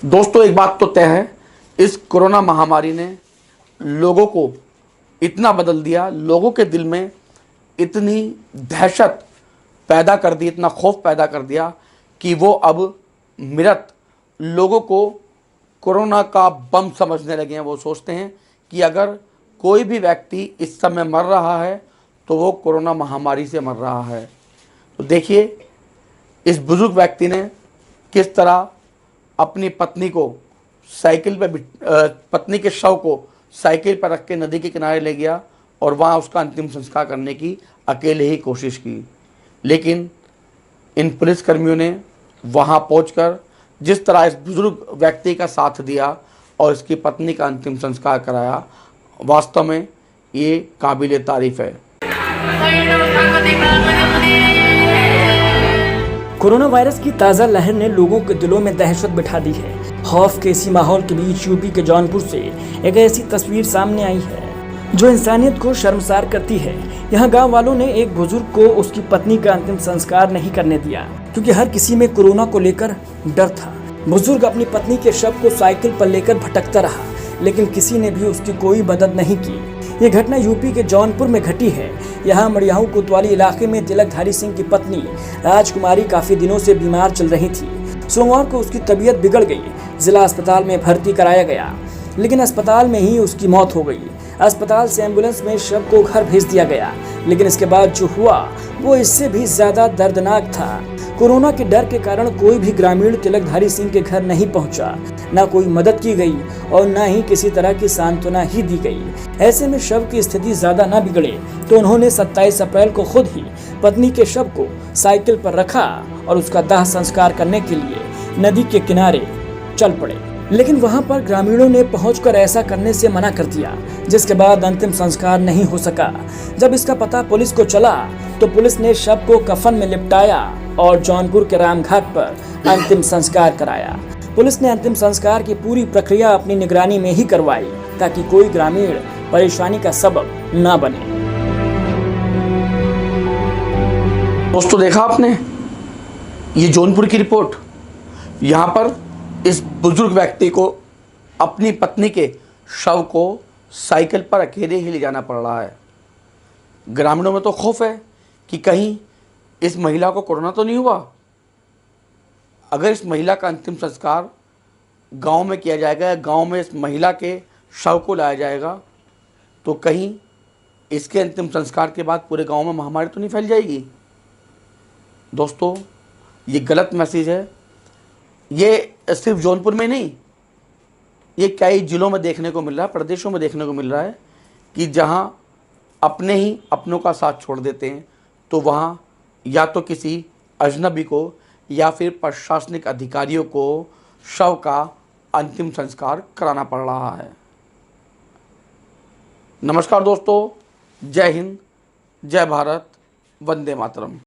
दोस्तों, एक बात तो तय है, इस कोरोना महामारी ने लोगों को इतना बदल दिया, लोगों के दिल में इतनी दहशत पैदा कर दी, इतना खौफ पैदा कर दिया कि वो अब मृत लोगों को कोरोना का बम समझने लगे हैं। वो सोचते हैं कि अगर कोई भी व्यक्ति इस समय मर रहा है तो वो कोरोना महामारी से मर रहा है। तो देखिए, इस बुजुर्ग व्यक्ति ने किस तरह अपनी पत्नी को साइकिल पे पत्नी के शव को साइकिल पर रख के नदी के किनारे ले गया और वहाँ उसका अंतिम संस्कार करने की अकेले ही कोशिश की। लेकिन इन पुलिसकर्मियों ने वहाँ पहुंचकर जिस तरह इस बुजुर्ग व्यक्ति का साथ दिया और इसकी पत्नी का अंतिम संस्कार कराया, वास्तव में ये काबिल तारीफ है। कोरोना वायरस की ताज़ा लहर ने लोगों के दिलों में दहशत बिठा दी है। खौफ के इसी माहौल के बीच यूपी के जौनपुर से एक ऐसी तस्वीर सामने आई है जो इंसानियत को शर्मसार करती है। यहाँ गांव वालों ने एक बुजुर्ग को उसकी पत्नी का अंतिम संस्कार नहीं करने दिया क्योंकि हर किसी में कोरोना को लेकर डर था। बुजुर्ग अपनी पत्नी के शव को साइकिल पर लेकर भटकता रहा, लेकिन किसी ने भी उसकी कोई मदद नहीं की। ये घटना यूपी के जौनपुर में घटी है। यहाँ मड़ियाहू कोतवाली इलाके में तिलकधारी सिंह की पत्नी राजकुमारी काफी दिनों से बीमार चल रही थी। सोमवार को उसकी तबीयत बिगड़ गई, जिला अस्पताल में भर्ती कराया गया, लेकिन अस्पताल में ही उसकी मौत हो गई। अस्पताल से एम्बुलेंस में शव को घर भेज दिया गया, लेकिन इसके बाद जो हुआ वो इससे भी ज्यादा दर्दनाक था। कोरोना के डर के कारण कोई भी ग्रामीण तिलकधारी सिंह के घर नहीं पहुंचा, न कोई मदद की गई और न ही किसी तरह की सांत्वना ही दी गई। ऐसे में शव की स्थिति ज्यादा न बिगड़े तो उन्होंने 27 अप्रैल को खुद ही पत्नी के शव को साइकिल पर रखा और उसका दाह संस्कार करने के लिए नदी के किनारे चल पड़े। लेकिन वहां पर ग्रामीणों ने पहुंचकर ऐसा करने से मना कर दिया, जिसके बाद अंतिम संस्कार नहीं हो सका। जब इसका पता पुलिस को चला तो पुलिस ने शव को कफन में लिपटाया और जौनपुर के रामघाट पर अंतिम संस्कार कराया। पुलिस ने अंतिम संस्कार की पूरी प्रक्रिया अपनी निगरानी में ही करवाई ताकि कोई ग्रामीण परेशानी का सबब न बने। दोस्तों, देखा आपने ये जौनपुर की रिपोर्ट। यहाँ पर इस बुजुर्ग व्यक्ति को अपनी पत्नी के शव को साइकिल पर अकेले ही ले जाना पड़ रहा है। ग्रामीणों में तो खौफ है कि कहीं इस महिला को कोरोना तो नहीं हुआ। अगर इस महिला का अंतिम संस्कार गांव में किया जाएगा, गांव में इस महिला के शव को लाया जाएगा, तो कहीं इसके अंतिम संस्कार के बाद पूरे गांव में महामारी तो नहीं फैल जाएगी। दोस्तों, ये गलत मैसेज है। ये सिर्फ जौनपुर में नहीं, ये कई जिलों में देखने को मिल रहा है, प्रदेशों में देखने को मिल रहा है कि जहां अपने ही अपनों का साथ छोड़ देते हैं तो वहां या तो किसी अजनबी को या फिर प्रशासनिक अधिकारियों को शव का अंतिम संस्कार कराना पड़ रहा है। नमस्कार दोस्तों, जय हिंद, जय भारत, वंदे मातरम।